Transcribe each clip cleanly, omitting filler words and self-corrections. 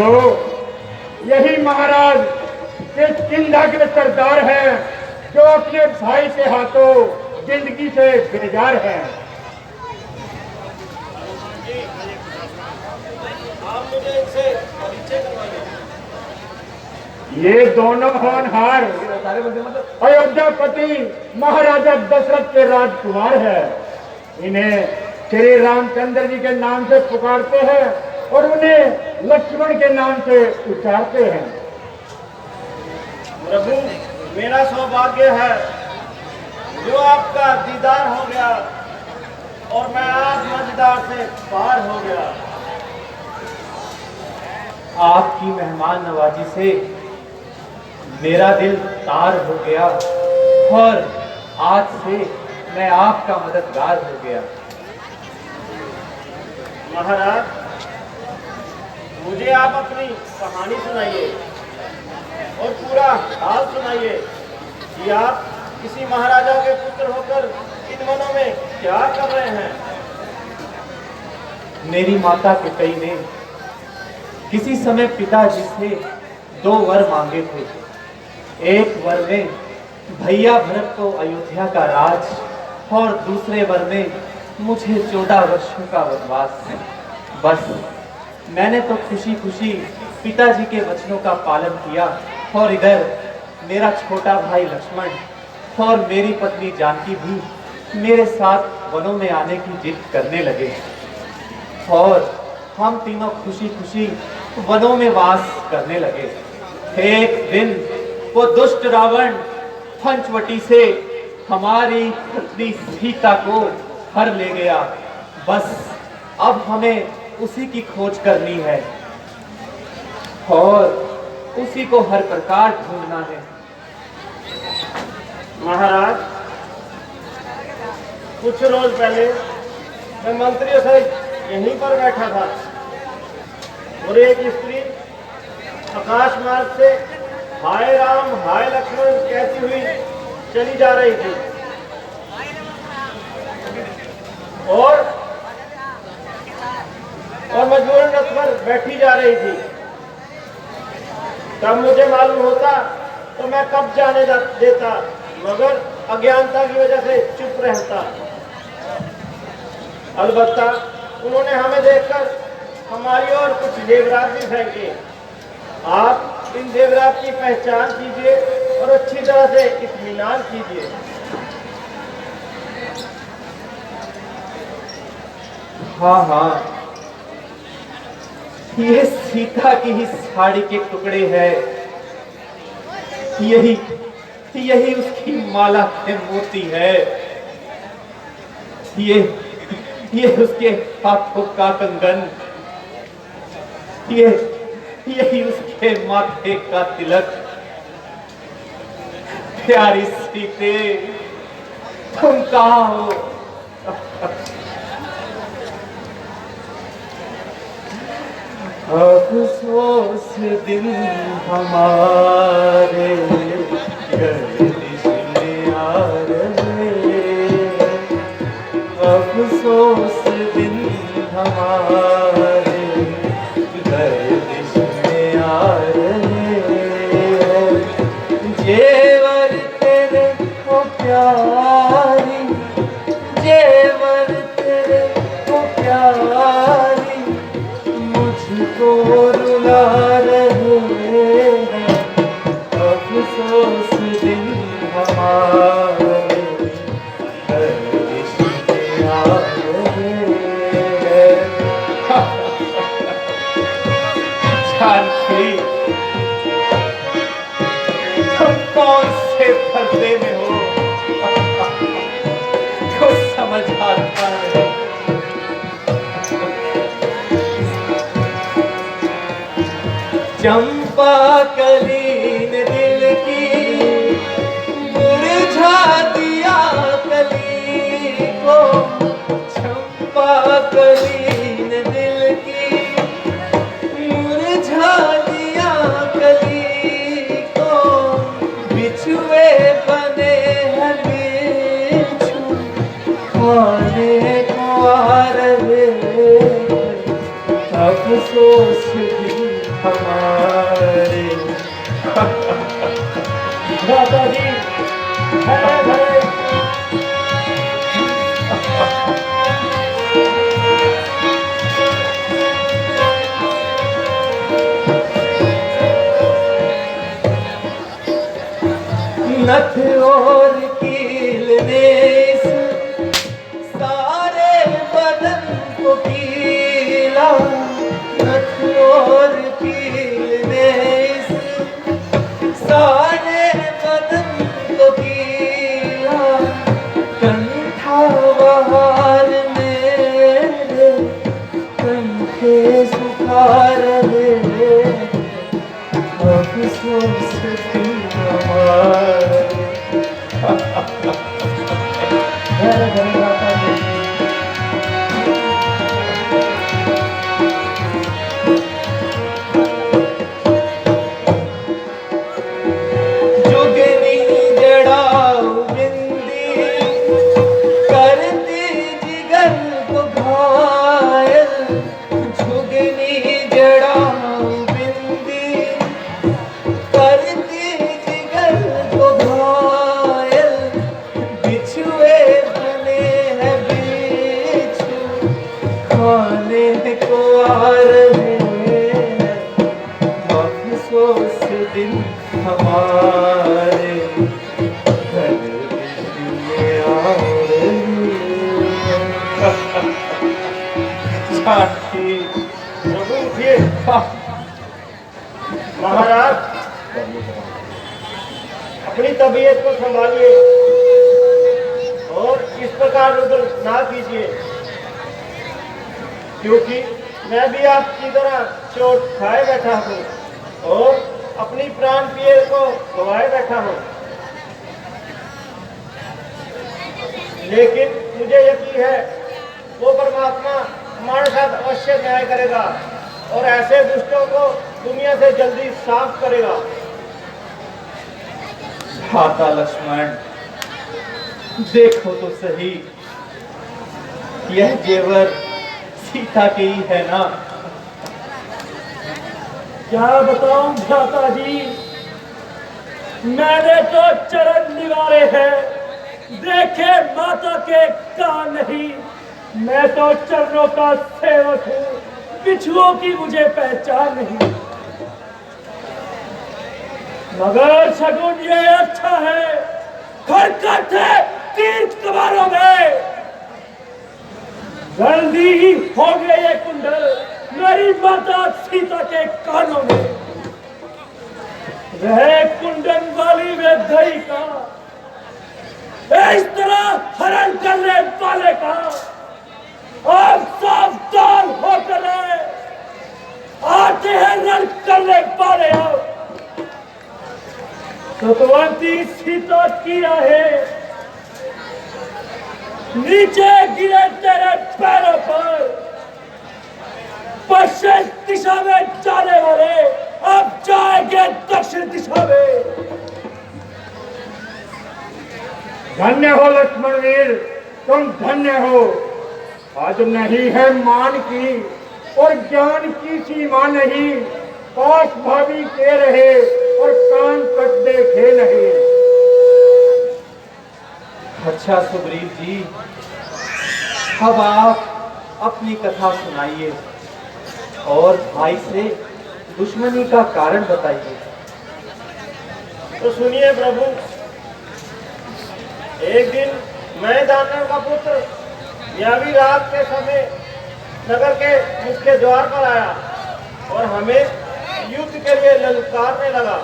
प्रभु, यही महाराज के किंधा के सरदार हैं जो अपने भाई के हाथों जिंदगी से बेजार हैं। आप मुझे इनसे परिचय करवाइए। ये दोनों होनहार अयोध्यापति महाराजा दशरथ के राजकुमार है। इन्हें श्री रामचंद्र जी के नाम से पुकारते हैं और उन्हें लक्ष्मण के नाम से उच्चारते हैं। प्रभु, मेरा सौभाग्य है जो आपका दीदार हो गया और मैं आप मझधार से पार हो गया। आपकी मेहमान नवाजी से मेरा दिल तार हो गया और आज से मैं आपका मददगार हो गया। महाराज, मुझे आप अपनी कहानी सुनाइए और पूरा हाल सुनाइए कि आप किसी महाराजा के पुत्र होकर इन वनों में क्या कर रहे हैं। मेरी माता कैकेयी ने किसी समय पिताजी से 2 वर मांगे थे। एक वर में भैया भरत को अयोध्या का राज और दूसरे वर में मुझे 14 वर्षों का वनवास। बस मैंने तो खुशी खुशी पिताजी के वचनों का पालन किया और इधर मेरा छोटा भाई लक्ष्मण और मेरी पत्नी जानकी भी मेरे साथ वनों में आने की जिद करने लगे और हम तीनों खुशी खुशी वनों में वास करने लगे। एक दिन वो दुष्ट रावण पंचवटी से हमारी पत्नी सीता को हर ले गया। बस अब हमें उसी की खोज करनी है और उसी को हर प्रकार ढूंढना है। महाराज, कुछ रोज पहले मैं मंत्रियों से यहीं पर बैठा था और एक स्त्री आकाश मार्ग से हाय राम हाय लक्ष्मण कहती हुई चली जा रही थी और मजबूरन रथ पर बैठी जा रही थी। तब मुझे मालूम होता तो मैं कब जाने देता, मगर अज्ञानता की वजह से चुप रहता। अलबत्ता उन्होंने हमें देखकर हमारी ओर कुछ जेवरात भी फेंके। आप इन जेवरात की पहचान कीजिए और अच्छी तरह से इत्मीनान कीजिए। हाँ हाँ, ये सीता की ही साड़ी के टुकड़े हैं। यही उसकी माला के मोती है। ये उसके हाथों का कंगन, यही उसके माथे का तिलक। प्यारी सीते, तुम कहाँ हो? अफसोस दिन हमारे गर्दिश में आ रहे, अफसोस दिन हमारे गर्दिश में आ रहे। जेवर तेरे को प्यारी, जेवर तेरे को प्यारी मुझको रुला रहे हैं। अफसोस दिन हमारे गर्दिश में आ रहे हैं। जानकी, तुम कौन से पर्दे में हो? कुछ समझ आता नहीं। चंपा कलीन दिल की मुरझा दिया कली को, चंपा कलीन दिल की मुरझा दिया कली को। बिछुए बने हैं बिच्छू खाने को आ रहे। अफसोस दिन भ्राता जी, हरे हरे। नथ और कील ने इस सारे बदन को कीला, नथ और कील ने इस सारे बदन को कीला, कंठा बहार मेरे कंठे सुखा रहे, अफसोस तुम हमारे। हरे हरे भ्राता जी। जुगनी जड़ाऊ बिंदी करती जिगर को घायल, जुगनी जड़ाऊ बिंदी करती जिगर को घायल, बिछुए बने हैं बिच्छू खाने को आ रहे हैं, अफसोस दिन हमारे घर में आ रहे हैं। जानकी प्रभु उठिए। महाराज, अपनी तबीयत को संभालिए और इस प्रकार रुद्र ना कीजिए, क्योंकि मैं भी आपकी तरह चोट खाए बैठा हूँ और अपनी प्राण प्रिय को गवाए बैठा हूँ। लेकिन मुझे यकीन है वो परमात्मा हमारे साथ अवश्य न्याय करेगा और ऐसे दुष्टों को दुनिया से जल्दी साफ करेगा। भ्राता लक्ष्मण, देखो तो सही, यह जेवर सीता के ही है ना? क्या बताऊं भ्राता जी, मैंने तो चरण निवारे हैं, देखे माता के कान नहीं। मैं तो चरणों का सेवक हूँ, बिच्छुओं की मुझे पहचान नहीं। मगर शगुन ये अच्छा है, खरकट है तीर्थ कबारों में। जल्दी ही हो गए ये कुंडल मेरी माता सीता के कानों में। रहे कुंडन वाली वे दही का, इस तरह हरण करने वाले का अब सावधान होकर रहे। आते हैं रण करने वाले। अब सतवंती सीता की राहें नीचे गिरे तेरे पैरों पर। पश्चिम दिशा में जाने वाले अब जाएंगे दक्षिण दिशा में। धन्य हो लक्ष्मण वीर, तुम धन्य हो। आज नहीं है मान की और ज्ञान की सीमा नहीं, पास भाभी के रहे और कान तक देखे नहीं। अच्छा सुग्रीव जी, अब आप अपनी कथा सुनाइए और भाई से दुश्मनी का कारण बताइए। तो सुनिए प्रभु, एक दिन मैं दानव का पुत्र यावी रात के समय नगर के मुख्य द्वार पर आया और हमें युद्ध के लिए ललकारने लगा।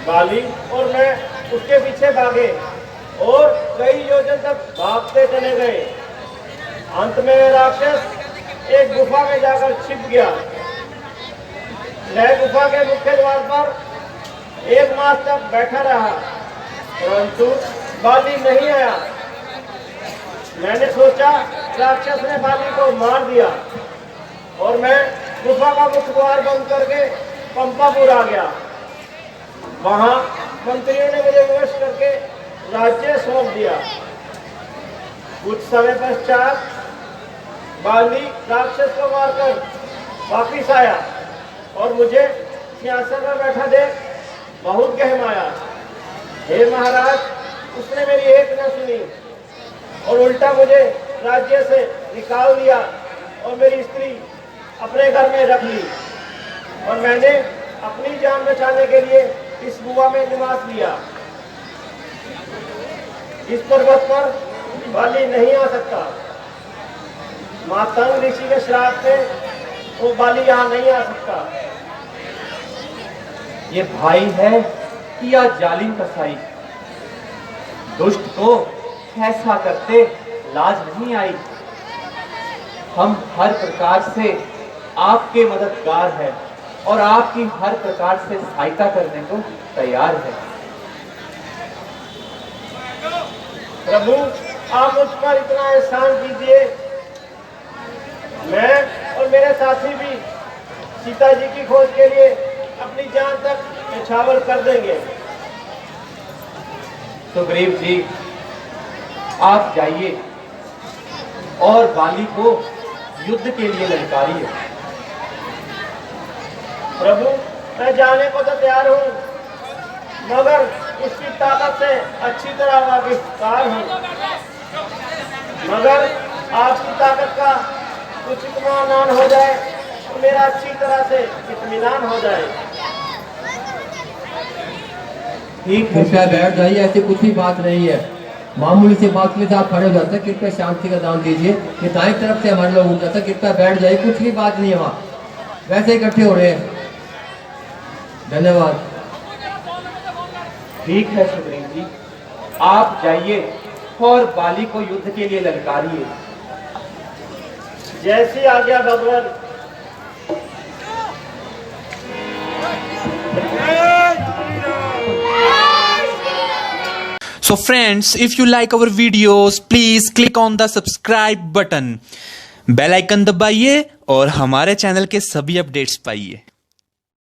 बाली और मैं उसके पीछे भागे और कई योजन तक भागते चले गए। अंत में राक्षस एक गुफा में जाकर छिप गया। मैं गुफा के मुख्य द्वार पर एक मास तक बैठा रहा, परंतु बाली नहीं आया। मैंने सोचा राक्षस ने बाली को मार दिया और मैं गुफा का मुख्य द्वार बंद करके पंपापुर आ गया। वहां मंत्रियों ने मुझे विवश करके राज्य सौंप दिया। कुछ समय पश्चात बाली राक्षस को मारकर वापिस आया और मुझे सिंहासन पर बैठा देख बहुत गहमाया। हे महाराज, उसने मेरी एक न सुनी और उल्टा मुझे राज्य से निकाल दिया और मेरी स्त्री अपने घर में रख ली, और मैंने अपनी जान बचाने के लिए इस गुफा में निवास लिया। इस पर्वत पर बाली नहीं आ सकता। मातंग ऋषि के श्राप में वो बाली यहाँ नहीं आ सकता। ये भाई है कि या जालिम कसाई, दुष्ट को ऐसा करते लाज नहीं आई। हम हर प्रकार से आपके मददगार हैं और आपकी हर प्रकार से सहायता करने को तैयार है। प्रभु, आप मुझ पर इतना एहसान कीजिए, मैं और मेरे साथी भी सीता जी की खोज के लिए अपनी जान तक न्यौछावर कर देंगे। सुग्रीव जी, आप जाइए और बाली को युद्ध के लिए ललकारिए। प्रभु, मैं जाने को तो तैयार हूँ, मगर उसकी ताकत से अच्छी तरह वाकिफदार हूँ। मगर आपकी ताकत का कुछ इत्मीनान हो जाए तो मेरा अच्छी तरह से इत्मीनान हो जाए। ठीक है, कृपया बैठ जाइए, ऐसी कुछ भी बात नहीं है। मामूली से बात के लिए आप खड़े हो जाते हैं, कृपया शांति का दान दीजिए। ये दाएं तरफ से हमारे लोग उठ जाते हैं, कृपया बैठ जाइए, कुछ भी बात नहीं है वहाँ, वैसे इकट्ठे हो रहे हैं। धन्यवाद। ठीक है सुग्रीव जी, आप जाइए और बाली को युद्ध के लिए ललकारिए। जैसी आज्ञा भगवान। So friends, if you like our videos, please click on the subscribe button, bell icon दबाइए और हमारे चैनल के सभी अपडेट्स पाइए।